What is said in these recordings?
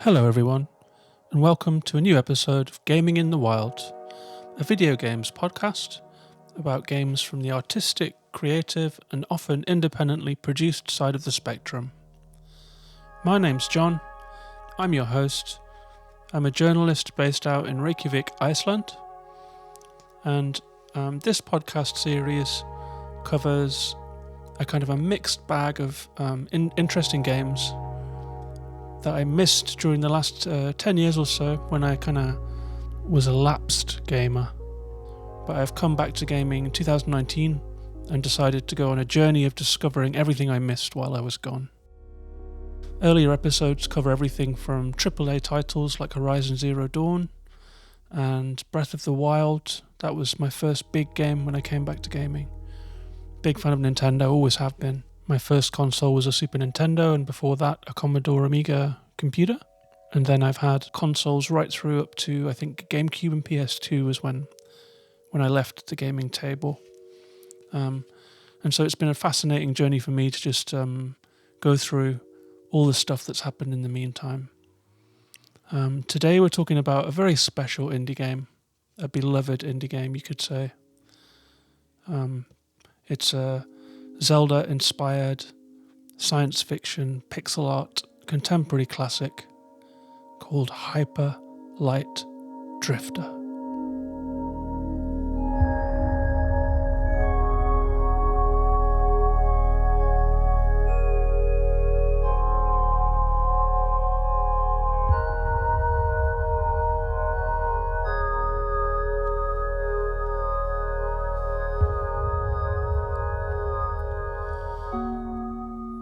Hello everyone, and welcome to a new episode of Gaming in the Wild, a video games podcast about games from the artistic, creative, and often independently produced side of the spectrum. My name's John, I'm your host. I'm a journalist based out in Reykjavik, Iceland, and this podcast series covers a kind of a mixed bag of interesting games that I missed during the last 10 years or so when I kind of was a lapsed gamer. But I've come back to gaming in 2019 and decided to go on a journey of discovering everything I missed while I was gone. Earlier episodes cover everything from AAA titles like Horizon Zero Dawn and Breath of the Wild. That was my first big game when I came back to gaming. Big fan of Nintendo, always have been. My first console was a Super Nintendo, and before that a Commodore Amiga computer. And then I've had consoles right through up to, I think, GameCube and PS2 was when I left the gaming table. And so it's been a fascinating journey for me to just go through all the stuff that's happened in the meantime. Today we're talking about a very special indie game, a beloved indie game, you could say. It's a Zelda-inspired science fiction pixel art contemporary classic called Hyper Light Drifter.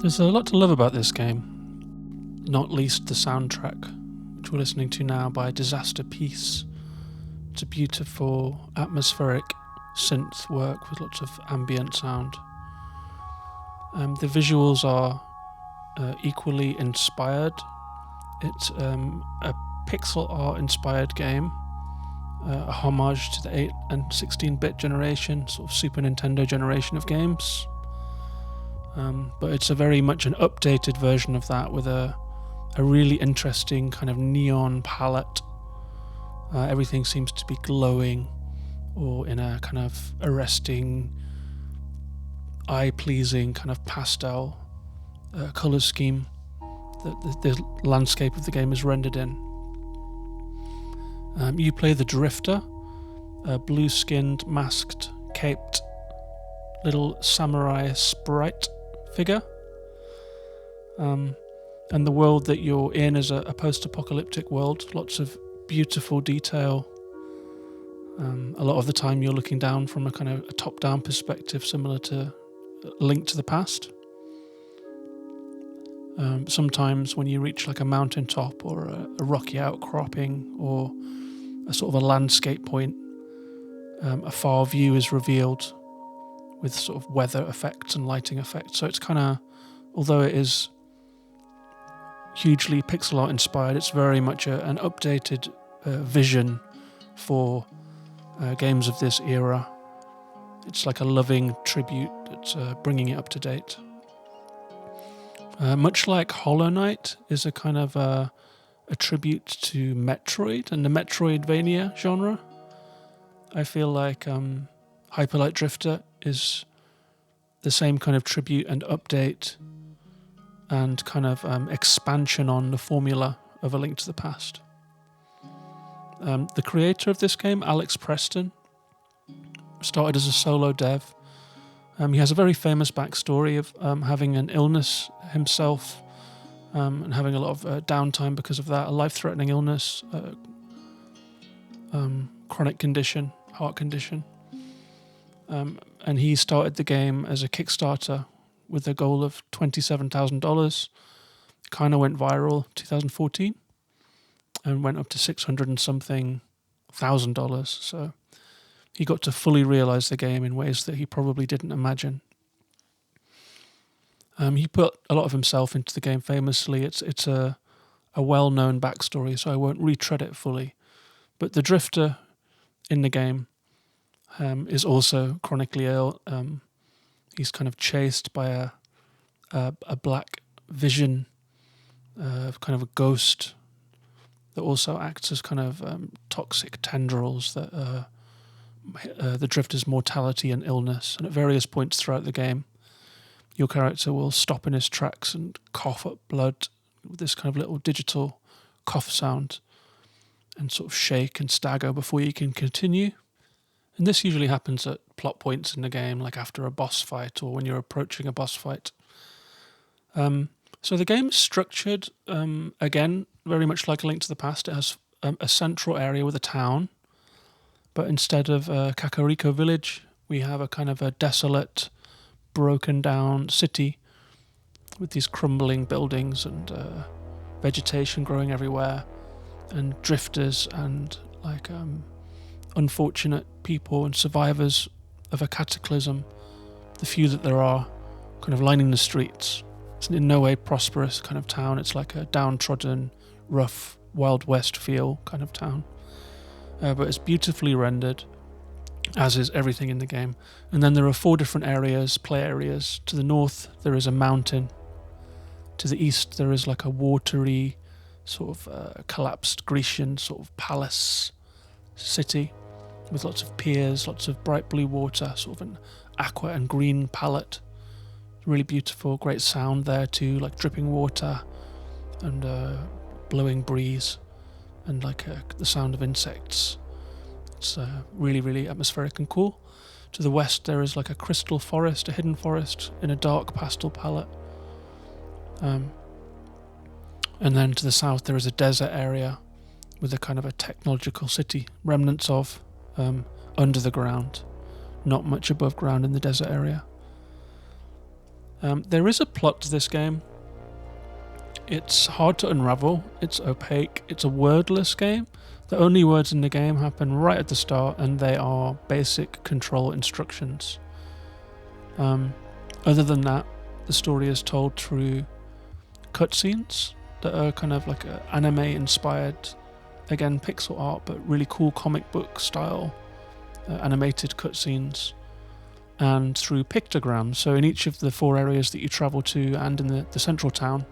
There's a lot to love about this game, not least the soundtrack, which we're listening to now by Disaster Peace. It's a beautiful, atmospheric synth work with lots of ambient sound. The visuals are equally inspired. It's a pixel art inspired game, a homage to the 8 and 16-bit generation, sort of Super Nintendo generation of games. But it's a very much an updated version of that with a really interesting kind of neon palette. Everything seems to be glowing or in a kind of arresting, eye-pleasing kind of pastel colour scheme that the landscape of the game is rendered in. You play the Drifter, a blue-skinned, masked, caped little samurai sprite figure, and the world that you're in is a post-apocalyptic world. Lots of beautiful detail. A lot of the time you're looking down from a kind of a top-down perspective, similar to Link to the Past. Sometimes when you reach like a mountaintop or a rocky outcropping or a sort of a landscape point, a far view is revealed with sort of weather effects and lighting effects. So it's kind of, although it is hugely pixel art inspired, it's very much an updated vision for games of this era. It's like a loving tribute that's bringing it up to date. Much like Hollow Knight is a kind of a tribute to Metroid and the Metroidvania genre, I feel like Hyper Light Drifter is the same kind of tribute and update and kind of expansion on the formula of A Link to the Past. The creator of this game, Alex Preston, started as a solo dev. He has a very famous backstory of having an illness himself and having a lot of downtime because of that, a life-threatening illness, chronic condition, heart condition. And he started the game as a Kickstarter with a goal of $27,000. Kind of went viral 2014 and went up to $600 and something thousand. So he got to fully realize the game in ways that he probably didn't imagine. He put a lot of himself into the game famously. It's a well-known backstory, so I won't retread it fully. But the Drifter in the game is also chronically ill. He's kind of chased by a black vision, kind of a ghost that also acts as kind of toxic tendrils that the drifter's mortality and illness. And at various points throughout the game, your character will stop in his tracks and cough up blood with this kind of little digital cough sound and sort of shake and stagger before you can continue. And this usually happens at plot points in the game, like after a boss fight or when you're approaching a boss fight. So the game is structured, again, very much like A Link to the Past. It has a central area with a town, but instead of Kakariko Village, we have a kind of a desolate, broken down city with these crumbling buildings and vegetation growing everywhere, and drifters and like unfortunate people and survivors of a cataclysm, the few that there are, kind of lining the streets. It's in no way prosperous kind of town. It's like a downtrodden, rough, Wild West feel kind of town. But it's beautifully rendered, as is everything in the game. And then there are 4 different areas, play areas. To the north, there is a mountain. To the east, there is like a watery, sort of collapsed Grecian sort of palace city with lots of piers, lots of bright blue water, sort of an aqua and green palette. Really beautiful, great sound there too, like dripping water and blowing breeze and like the sound of insects. It's really, really atmospheric and cool. To the west, there is like a crystal forest, a hidden forest in a dark pastel palette. And then to the south, there is a desert area with a kind of a technological city, remnants of under the ground, not much above ground in the desert area. There is a plot to this game. It's hard to unravel, it's opaque, it's a wordless game. The only words in the game happen right at the start, and they are basic control instructions. Other than that, the story is told through cutscenes that are kind of like anime inspired, again pixel art, but really cool comic book style animated cutscenes, and through pictograms. So in each of the 4 areas that you travel to and in the central town,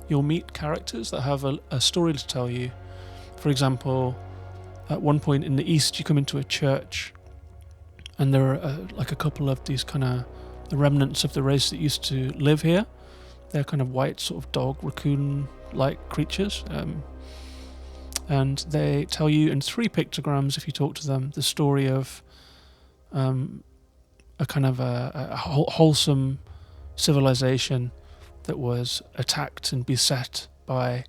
you'll meet characters that have a story to tell you. For example, at one point in the east, you come into a church, and there are like a couple of these kind of the remnants of the race that used to live here. They're kind of white, sort of dog, raccoon-like creatures. And they tell you in 3 pictograms, if you talk to them, the story of a kind of a wholesome civilization that was attacked and beset by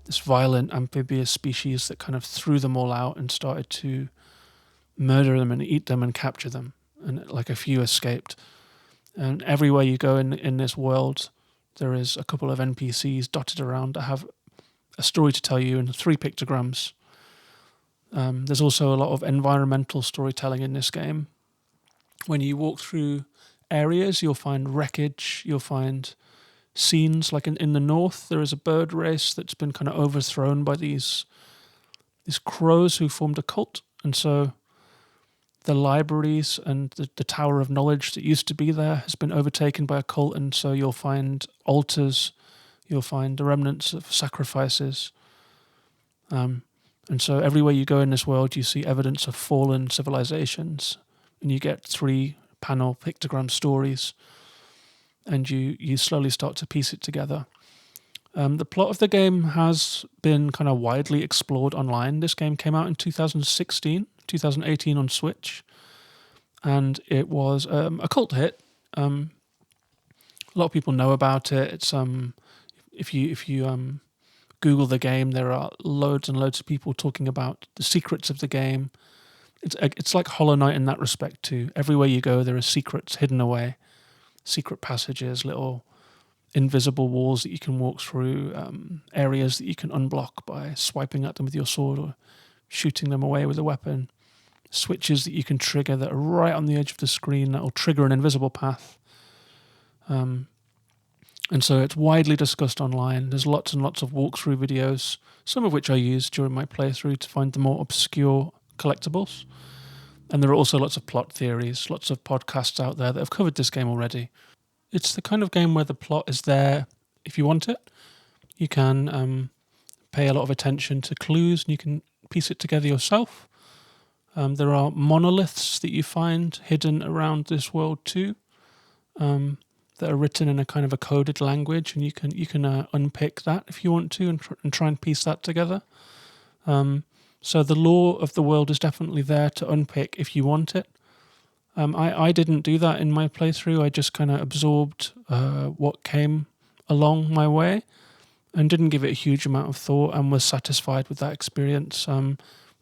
this violent amphibious species that kind of threw them all out and started to murder them and eat them and capture them. And like a few escaped. And everywhere you go in this world, there is a couple of NPCs dotted around that have a story to tell you in 3 pictograms. There's also a lot of environmental storytelling in this game. When you walk through areas, you'll find wreckage, you'll find scenes. Like in the north, there is a bird race that's been kind of overthrown by these crows who formed a cult. And so the libraries and the Tower of Knowledge that used to be there has been overtaken by a cult, and so you'll find altars, you'll find the remnants of sacrifices. And so everywhere you go in this world, you see evidence of fallen civilizations, and you get 3 panel pictogram stories, and you slowly start to piece it together. The plot of the game has been kind of widely explored online. This game came out in 2018 on Switch, and it was a cult hit. A lot of people know about it. It's if you Google the game, there are loads and loads of people talking about the secrets of the game. It's like Hollow Knight in that respect too. Everywhere you go, there are secrets hidden away, secret passages, little invisible walls that you can walk through, areas that you can unblock by swiping at them with your sword or shooting them away with a weapon, switches that you can trigger that are right on the edge of the screen that will trigger an invisible path. And so it's widely discussed online. There's lots and lots of walkthrough videos, some of which I used during my playthrough to find the more obscure collectibles. And there are also lots of plot theories, lots of podcasts out there that have covered this game already. It's the kind of game where the plot is there if you want it. You can pay a lot of attention to clues and you can piece it together yourself. There are monoliths that you find hidden around this world too, that are written in a kind of a coded language, and you can unpick that if you want to and try and piece that together. So the lore of the world is definitely there to unpick if you want it. I didn't do that in my playthrough. I just kind of absorbed what came along my way and didn't give it a huge amount of thought and was satisfied with that experience.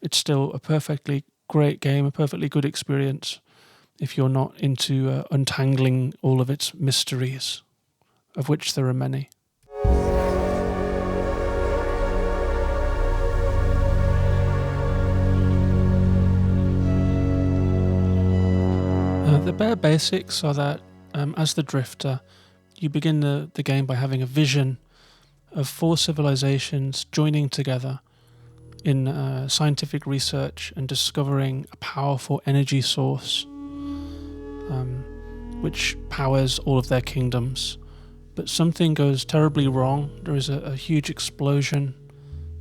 It's still a perfectly great game, a perfectly good experience if you're not into untangling all of its mysteries, of which there are many. The bare basics are that as the Drifter, you begin the game by having a vision of 4 civilizations joining together in scientific research and discovering a powerful energy source which powers all of their kingdoms. But something goes terribly wrong. There is a huge explosion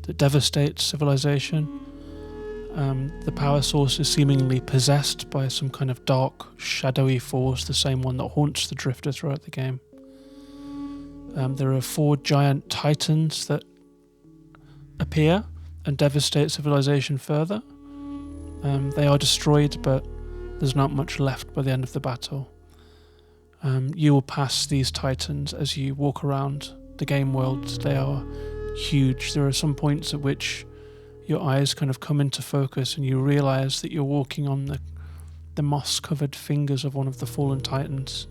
that devastates civilization. The power source is seemingly possessed by some kind of dark, shadowy force, the same one that haunts the Drifter throughout the game. There are 4 giant titans that appear and devastate civilization further. They are destroyed, but there's not much left by the end of the battle. You will pass these titans as you walk around the game world. They are huge. There are some points at which your eyes kind of come into focus and you realise that you're walking on the moss-covered fingers of one of the fallen titans,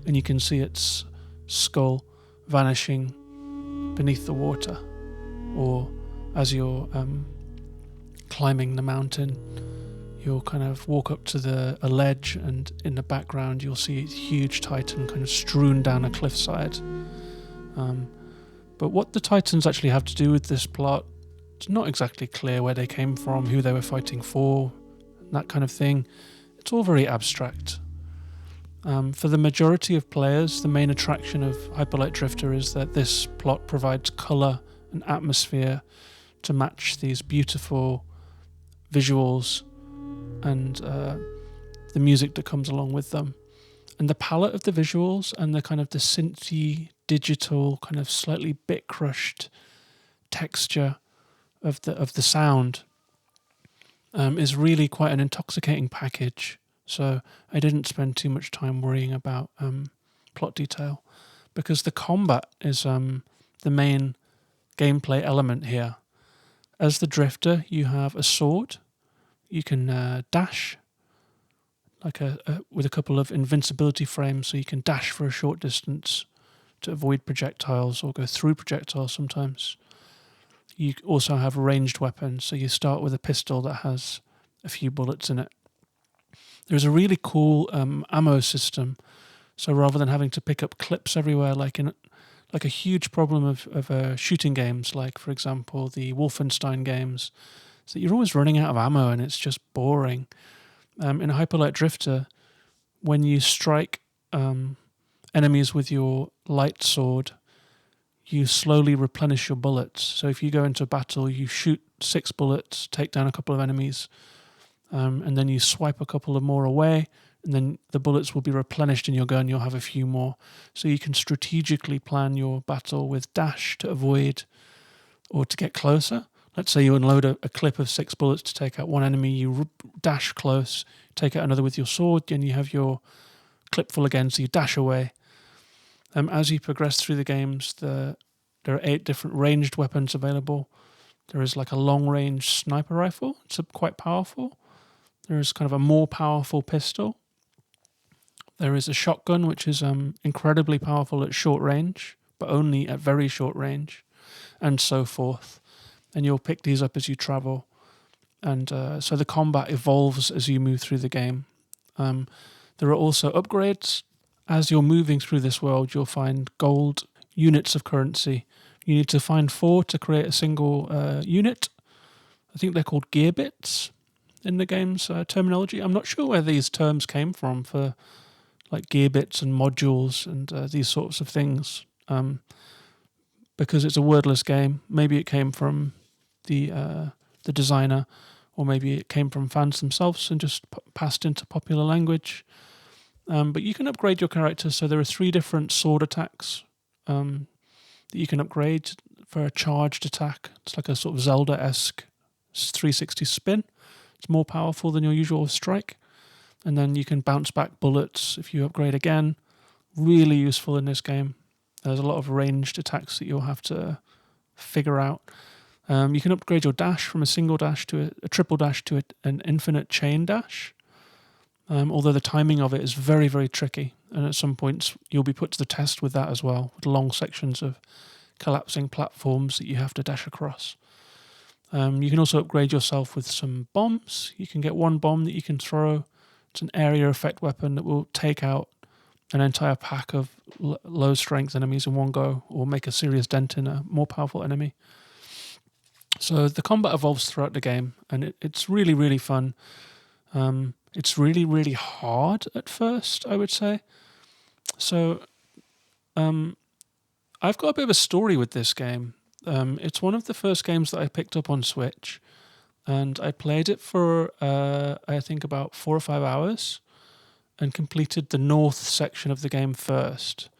and you can see its skull vanishing beneath the water. Or as you're climbing the mountain, you'll kind of walk up to a ledge, and in the background you'll see a huge titan kind of strewn down a cliffside. But what the titans actually have to do with this plot, it's not exactly clear where they came from, who they were fighting for, that kind of thing. It's all very abstract. For the majority of players, the main attraction of Hyperlight Drifter is that this plot provides colour and atmosphere to match these beautiful visuals and the music that comes along with them. And the palette of the visuals and the kind of the synthy, digital, kind of slightly bit crushed texture of the sound is really quite an intoxicating package. So I didn't spend too much time worrying about plot detail, because the combat is the main gameplay element here. As the Drifter, you have a sword. You can dash, like with a couple of invincibility frames, so you can dash for a short distance to avoid projectiles or go through projectiles sometimes. You also have ranged weapons, so you start with a pistol that has a few bullets in it. There's a really cool ammo system, so rather than having to pick up clips everywhere, like a huge problem of shooting games, like for example the Wolfenstein games, is that you're always running out of ammo and it's just boring. In Hyperlight Drifter, when you strike enemies with your light sword, you slowly replenish your bullets. So if you go into a battle, you shoot 6 bullets, take down a couple of enemies, and then you swipe a couple of more away, and then the bullets will be replenished in your gun. You'll have a few more. So you can strategically plan your battle with dash to avoid or to get closer. Let's say you unload a clip of 6 bullets to take out one enemy, you dash close, take out another with your sword, and you have your clip full again, so you dash away. As you progress through the games, there are 8 different ranged weapons available. There is like a long-range sniper rifle. It's quite powerful. There is kind of a more powerful pistol. There is a shotgun, which is incredibly powerful at short range, but only at very short range, and so forth. And you'll pick these up as you travel. And so the combat evolves as you move through the game. There are also upgrades. As you're moving through this world, you'll find gold units of currency. You need to find 4 to create a single unit. I think they're called gear bits in the game's terminology. I'm not sure where these terms came from for like gear bits and modules and these sorts of things. because it's a wordless game. Maybe it came from the designer, or maybe it came from fans themselves and just passed into popular language. But you can upgrade your character. So there are 3 different sword attacks that you can upgrade for a charged attack. It's like a sort of Zelda-esque 360 spin. It's more powerful than your usual strike. And then you can bounce back bullets if you upgrade again. Really useful in this game. There's a lot of ranged attacks that you'll have to figure out. You can upgrade your dash from a single dash to a triple dash to an infinite chain dash. Although the timing of it is very, very tricky. And at some points you'll be put to the test with that as well, with long sections of collapsing platforms that you have to dash across. You can also upgrade yourself with some bombs. You can get one bomb that you can throw. It's an area effect weapon that will take out an entire pack of low strength enemies in one go, or make a serious dent in a more powerful enemy. So the combat evolves throughout the game, and it's really, really fun. It's really, really hard at first, I would say. So I've got a bit of a story with this game. It's one of the first games that I picked up on Switch, and I played it for, I think, about 4 or 5 hours, and completed the north section of the game first.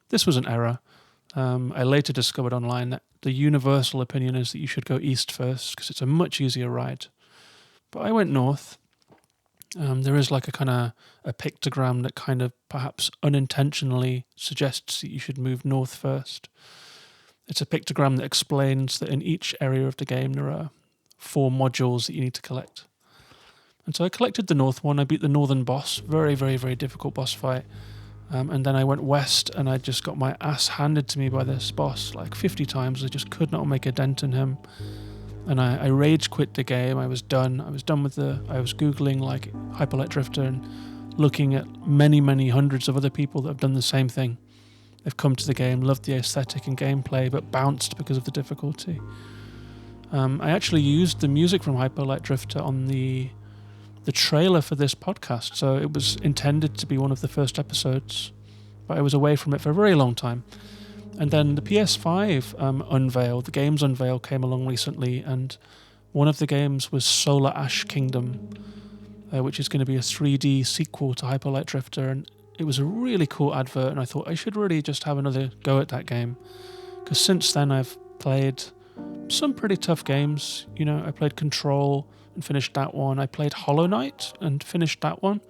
This was an error. I later discovered online that the universal opinion is that you should go east first, because it's a much easier ride. But I went north. There is like a kind of a pictogram that kind of perhaps unintentionally suggests that you should move north first. It's a pictogram that explains that in each area of the game there are 4 modules that you need to collect. And so I collected the north one. I beat the northern boss. Very, very, very difficult boss fight. And then I went west, and I just got my ass handed to me by this boss like 50 times. I just could not make a dent in him. And I rage quit the game. I was done. I was Googling like Hyperlight Drifter and looking at many, many hundreds of other people that have done the same thing. They've come to the game, loved the aesthetic and gameplay, but bounced because of the difficulty. I actually used the music from Hyperlight Drifter on the trailer for this podcast, so it was intended to be one of the first episodes, but I was away from it for a very long time. And then the PS5 the games unveil came along recently, and one of the games was Solar Ash Kingdom, which is going to be a 3D sequel to Hyperlight Drifter, and it was a really cool advert, and I thought I should really just have another go at that game, because since then I've played some pretty tough games. You know, I played Control and finished that one. I played Hollow Knight and finished that one,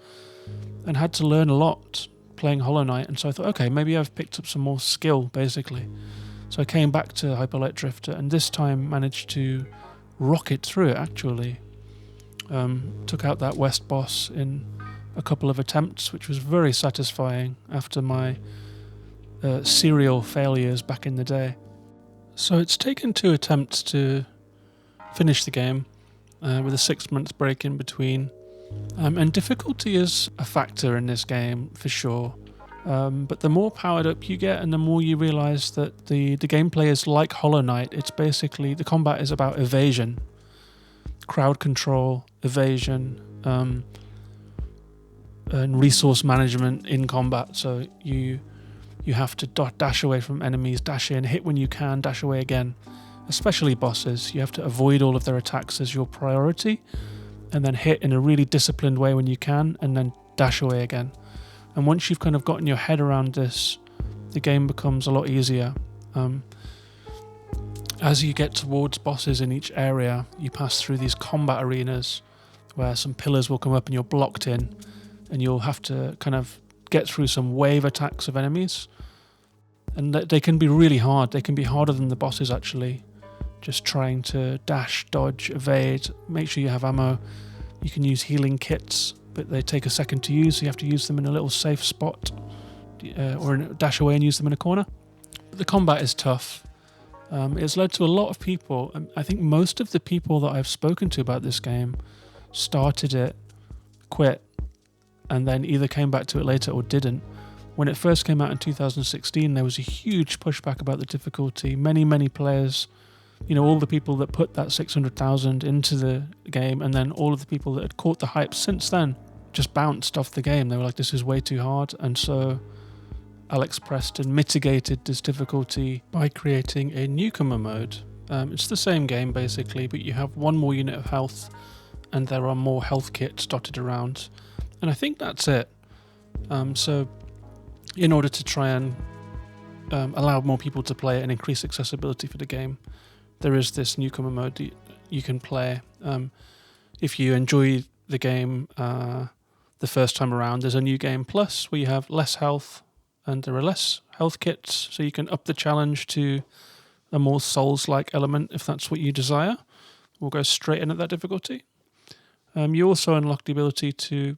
and had to learn a lot playing Hollow Knight, and so I thought, okay, maybe I've picked up some more skill, basically. So I came back to Hyperlight Drifter, and this time managed to rocket through it, actually. Took out that west boss in a couple of attempts, which was very satisfying after my serial failures back in the day. So it's taken 2 attempts to finish the game, with a 6-month break in between. And difficulty is a factor in this game, for sure. But the more powered up you get, and the more you realise that the gameplay is like Hollow Knight. It's basically, the combat is about evasion, crowd control, evasion, and resource management in combat. So you have to dash away from enemies, dash in, hit when you can, dash away again. Especially bosses, you have to avoid all of their attacks as your priority, and then hit in a really disciplined way when you can, and then dash away again. And once you've kind of gotten your head around this, the game becomes a lot easier. As you get towards bosses in each area, you pass through these combat arenas where some pillars will come up and you're blocked in, and you'll have to kind of get through some wave attacks of enemies. And they can be really hard. They can be harder than the bosses, actually. Just trying to dash, dodge, evade, make sure you have ammo. You can use healing kits, but they take a second to use, so you have to use them in a little safe spot, or dash away and use them in a corner. But the combat is tough. It's led to a lot of people, and I think most of the people that I've spoken to about this game started it, quit, and then either came back to it later or didn't. When it first came out in 2016, there was a huge pushback about the difficulty. Many, many players, you know, all the people that put that 600,000 into the game, and then all of the people that had caught the hype since then just bounced off the game. They were like, this is way too hard. And so Alex Preston mitigated this difficulty by creating a newcomer mode. It's the same game basically, but you have one more unit of health and there are more health kits dotted around. And I think that's it. So in order to try and allow more people to play it and increase accessibility for the game, there is this newcomer mode that you can play. If you enjoy the game the first time around, there's a new game plus where you have less health and there are less health kits, so you can up the challenge to a more Souls-like element if that's what you desire. We'll go straight in at that difficulty. You also unlock the ability to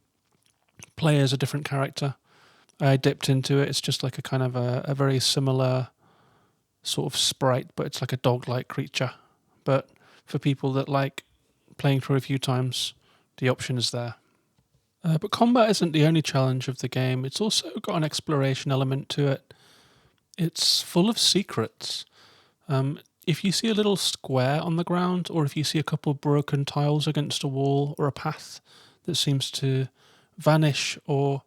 play as a different character. I dipped into it. It's just like a kind of a very similar sort of sprite, but it's like a dog-like creature. But for people that like playing through a few times, the option is there. But combat isn't the only challenge of the game. It's also got an exploration element to it. It's full of secrets. If you see a little square on the ground, or if you see a couple of broken tiles against a wall, or a path that seems to vanish, or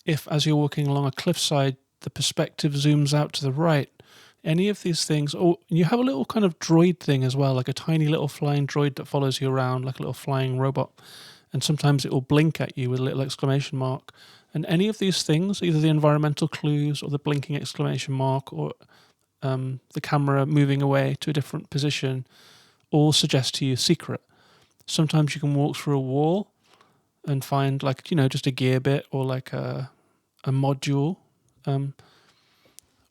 if as you're walking along a cliffside, the perspective zooms out to the right, any of these things, or you have a little kind of droid thing as well, like a tiny little flying droid that follows you around, like a little flying robot. And sometimes it will blink at you with a little exclamation mark. And any of these things, either the environmental clues or the blinking exclamation mark or the camera moving away to a different position, all suggest to you secret. Sometimes you can walk through a wall and find just a gear bit or like a module.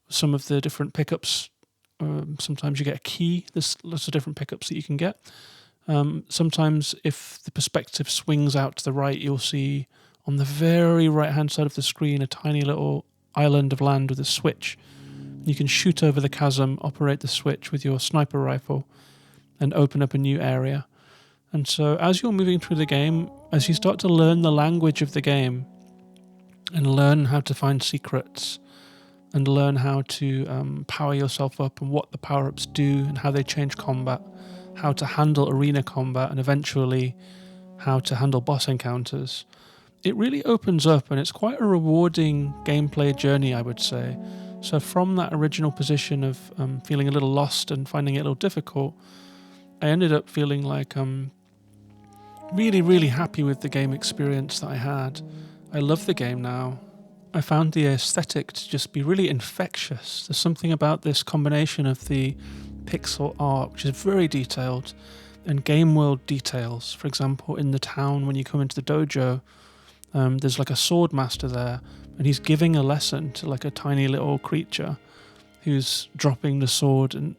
Some of the different pickups, sometimes you get a key. There's lots of different pickups that you can get. Sometimes if the perspective swings out to the right, you'll see on the very right-hand side of the screen a tiny little island of land with a switch. You can shoot over the chasm, operate the switch with your sniper rifle, and open up a new area. And so as you're moving through the game, as you start to learn the language of the game and learn how to find secrets and learn how to power yourself up and what the power-ups do and how they change combat, how to handle arena combat, and eventually how to handle boss encounters, it really opens up, and it's quite a rewarding gameplay journey, I would say. So from that original position of feeling a little lost and finding it a little difficult, I ended up feeling like I'm really, really happy with the game experience that I had. I love the game now. I found the aesthetic to just be really infectious. There's something about this combination of the pixel art, which is very detailed, and game world details. For example, in the town, when you come into the dojo, there's like a sword master there, and he's giving a lesson to like a tiny little creature who's dropping the sword, and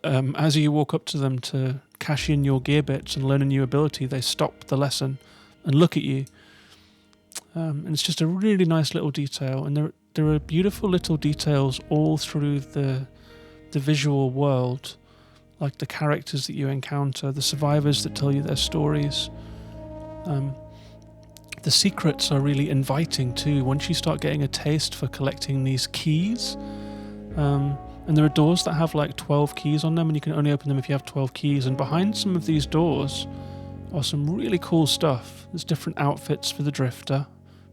as you walk up to them to cash in your gear bits and learn a new ability, they stop the lesson and look at you. And it's just a really nice little detail, and there are beautiful little details all through the visual world, like the characters that you encounter, the survivors that tell you their stories. The secrets are really inviting too. Once you start getting a taste for collecting these keys, and there are doors that have like 12 keys on them, and you can only open them if you have 12 keys, and behind some of these doors are some really cool stuff. There's different outfits for the drifter,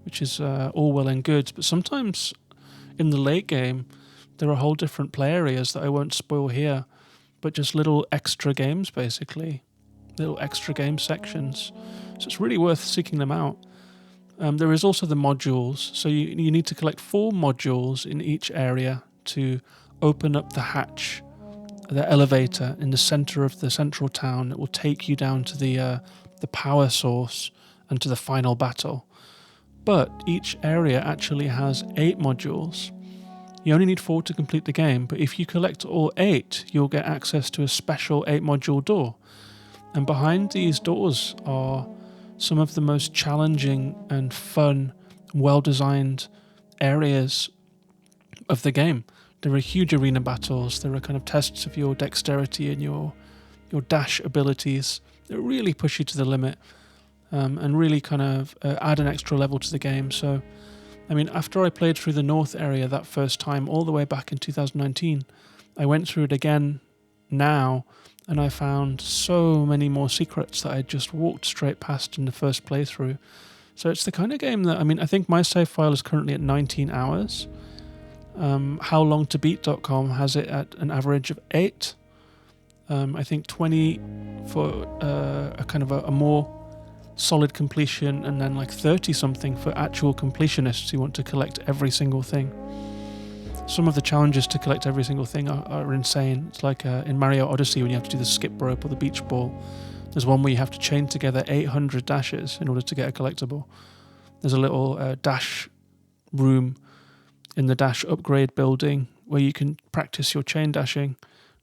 which is all well and good, but sometimes in the late game there are whole different play areas that I won't spoil here, but just little extra games basically, little extra game sections. So it's really worth seeking them out. There is also the modules, so you need to collect 4 modules in each area to open up the hatch, the elevator in the center of the central town that will take you down to the power source and to the final battle. But each area actually has 8 modules. You only need 4 to complete the game, but if you collect all 8, you'll get access to a special 8-module door. And behind these doors are some of the most challenging and fun, well-designed areas of the game. There are huge arena battles, there are kind of tests of your dexterity and your dash abilities that really push you to the limit, and really kind of add an extra level to the game. So I mean, after I played through the North area that first time, all the way back in 2019, I went through it again now, and I found so many more secrets that I just walked straight past in the first playthrough. So it's the kind of game that, I think my save file is currently at 19 hours. Howlongtobeat.com has it at an average of 8. I think 20 for a kind of a more solid completion, and then like 30 something for actual completionists who want to collect every single thing. Some of the challenges to collect every single thing are insane. It's like in Mario Odyssey when you have to do the skip rope or the beach ball. There's one where you have to chain together 800 dashes in order to get a collectible. There's a little dash room in the dash upgrade building where you can practice your chain dashing.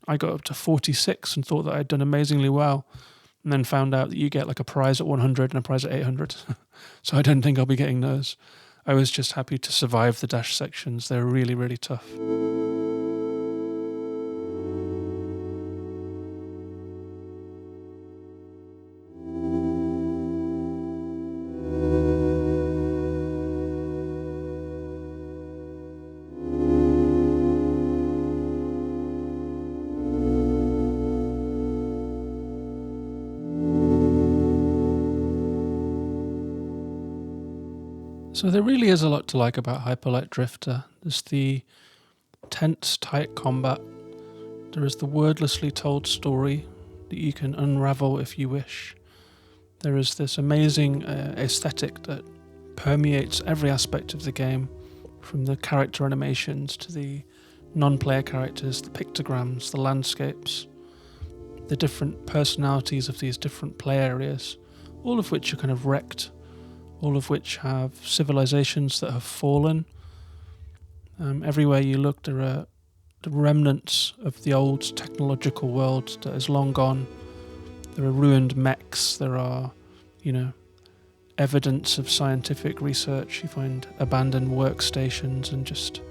I got up to 46 and thought that I'd done amazingly well, and then found out that you get like a prize at 100 and a prize at 800. So I don't think I'll be getting those. I was just happy to survive the dash sections. They're really, really tough. So there really is a lot to like about Hyperlight Drifter. There's the tense, tight combat. There is the wordlessly told story that you can unravel if you wish. There is this amazing aesthetic that permeates every aspect of the game, from the character animations to the non-player characters, the pictograms, the landscapes, the different personalities of these different play areas, all of which are kind of wrecked, all of which have civilizations that have fallen. Everywhere you look, there are the remnants of the old technological world that is long gone. There are ruined mechs, there are, evidence of scientific research. You find abandoned workstations and just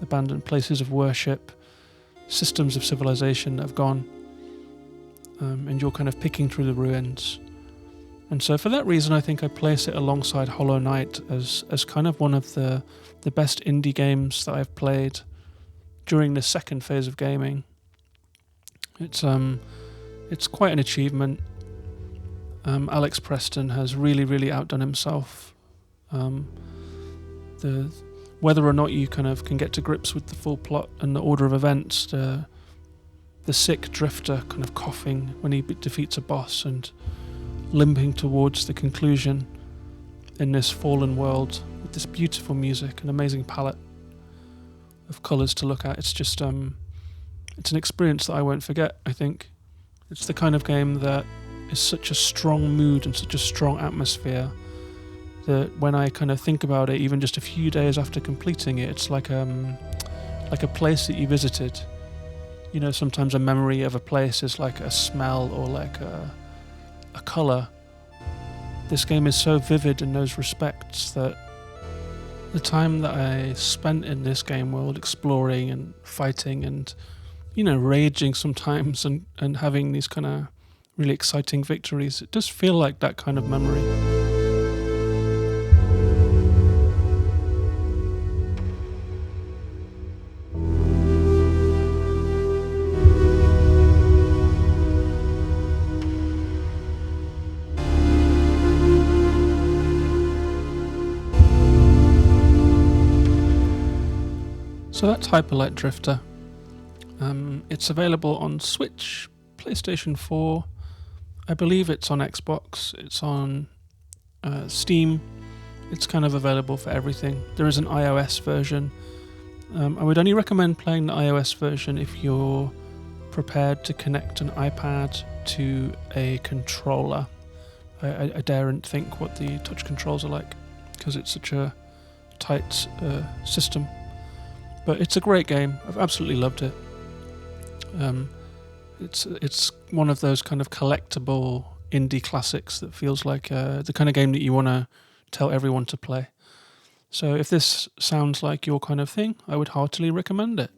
abandoned places of worship, systems of civilization that have gone, and you're kind of picking through the ruins. And so for that reason, I think I place it alongside Hollow Knight as kind of one of the best indie games that I've played during this second phase of gaming. It's quite an achievement. Alex Preston has really, really outdone himself. Whether or not you kind of can get to grips with the full plot and the order of events, the sick drifter kind of coughing when he defeats a boss and limping towards the conclusion in this fallen world with this beautiful music and amazing palette of colours to look at. It's just it's an experience that I won't forget, I think. It's the kind of game that is such a strong mood and such a strong atmosphere that when I kind of think about it, even just a few days after completing it, it's like a place that you visited. Sometimes a memory of a place is like a smell or like a colour. This game is so vivid in those respects that the time that I spent in this game world exploring and fighting and raging sometimes and having these kind of really exciting victories, it does feel like that kind of memory. So that's Hyperlight Drifter. It's available on Switch, PlayStation 4. I believe it's on Xbox. It's on Steam. It's kind of available for everything. There is an iOS version. I would only recommend playing the iOS version if you're prepared to connect an iPad to a controller. I daren't think what the touch controls are like because it's such a tight system. But it's a great game. I've absolutely loved it. It's one of those kind of collectible indie classics that feels like the kind of game that you want to tell everyone to play. So if this sounds like your kind of thing, I would heartily recommend it.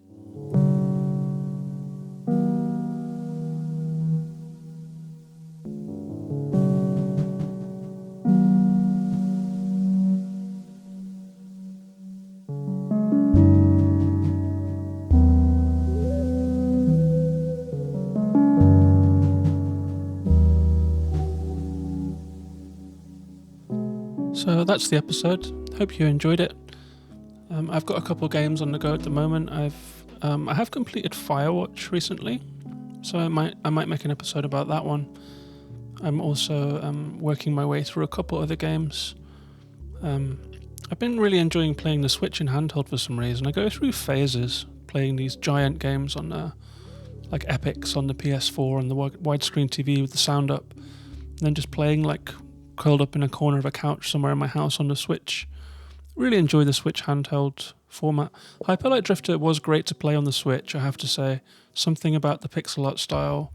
So So that's the episode. Hope you enjoyed it. I've got a couple of games on the go at the moment. I have completed Firewatch recently, so I might make an episode about that one. I'm also working my way through a couple other games. I've been really enjoying playing the Switch in handheld for some reason. I go through phases playing these giant games on like epics on the PS4 and the widescreen TV with the sound up, and then just playing like curled up in a corner of a couch somewhere in my house on the Switch. Really enjoy the Switch handheld format. Hyper Light Drifter was great to play on the Switch, I have to say. Something about the pixel art style.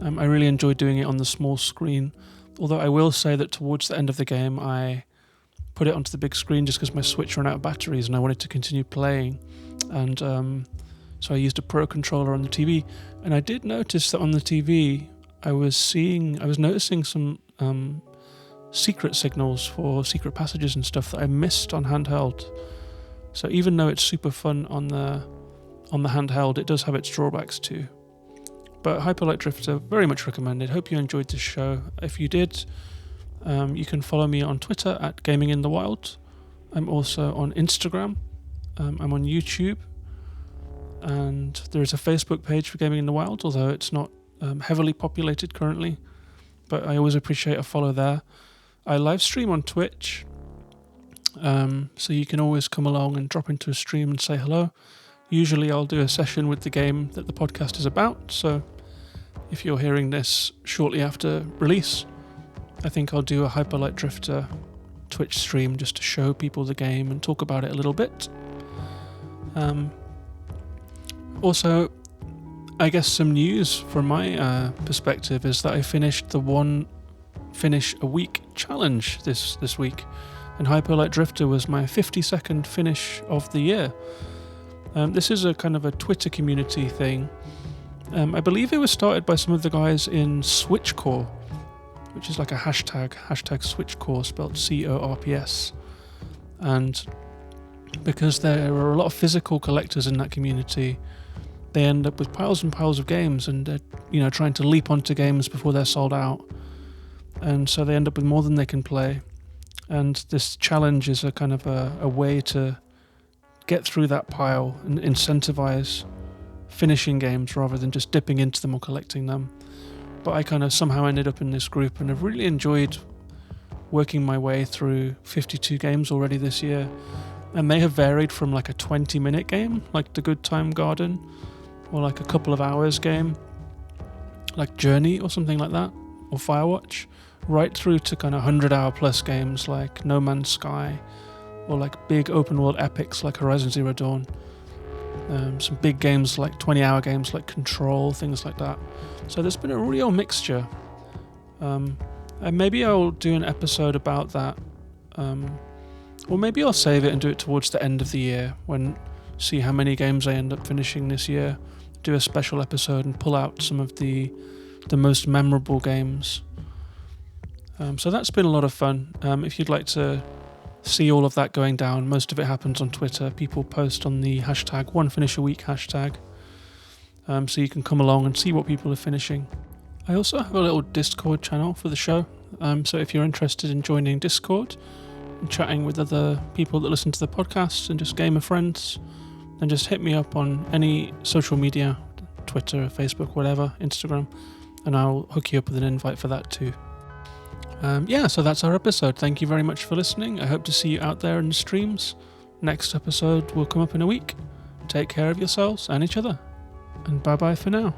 I really enjoyed doing it on the small screen, although I will say that towards the end of the game I put it onto the big screen just because my Switch ran out of batteries and I wanted to continue playing, and so I used a Pro controller on the TV, and I did notice that on the TV I was noticing some secret signals for secret passages and stuff that I missed on handheld. So even though it's super fun on the handheld, it does have its drawbacks too. But Hyper Light Drifter, very much recommended. Hope you enjoyed this show. If you did, you can follow me on Twitter at Gaming in the Wild. I'm also on Instagram. I'm on YouTube. And there is a Facebook page for Gaming in the Wild, although it's not heavily populated currently. But I always appreciate a follow there. I live stream on Twitch, so you can always come along and drop into a stream and say hello. Usually I'll do a session with the game that the podcast is about, so if you're hearing this shortly after release, I think I'll do a Hyper Light Drifter Twitch stream just to show people the game and talk about it a little bit. Also, I guess some news from my perspective is that I finished the one finish a week challenge this week, and Hyper Light Drifter was my 52nd finish of the year. This is a kind of a Twitter community thing. I believe it was started by some of the guys in Switchcore, which is like a hashtag Switchcore, spelled CORPS. And because there are a lot of physical collectors in that community, they end up with piles and piles of games, and they're trying to leap onto games before they're sold out. And so they end up with more than they can play. And this challenge is a kind of a way to get through that pile and incentivize finishing games rather than just dipping into them or collecting them. But I kind of somehow ended up in this group, and I've really enjoyed working my way through 52 games already this year. And they have varied from like a 20-minute game, like The Good Time Garden, or like a couple of hours game, like Journey or something like that, or Firewatch, right through to kind of 100-hour plus games like No Man's Sky, or like big open world epics like Horizon Zero Dawn. Some big games like 20-hour games like Control, things like that. So there's been a real mixture. And maybe I'll do an episode about that. Or maybe I'll save it and do it towards the end of the year, see how many games I end up finishing this year, do a special episode and pull out some of the most memorable games. So that's been a lot of fun. If you'd like to see all of that going down, most of it happens on Twitter. People post on the hashtag #OneFinishAWeek hashtag. So you can come along and see what people are finishing. I also have a little Discord channel for the show. So if you're interested in joining Discord and chatting with other people that listen to the podcast and just gamer friends, then just hit me up on any social media, Twitter, Facebook, whatever, Instagram, and I'll hook you up with an invite for that too. So that's our episode. Thank you very much for listening. I hope to see you out there in the streams. Next episode will come up in a week. Take care of yourselves and each other. And bye bye for now.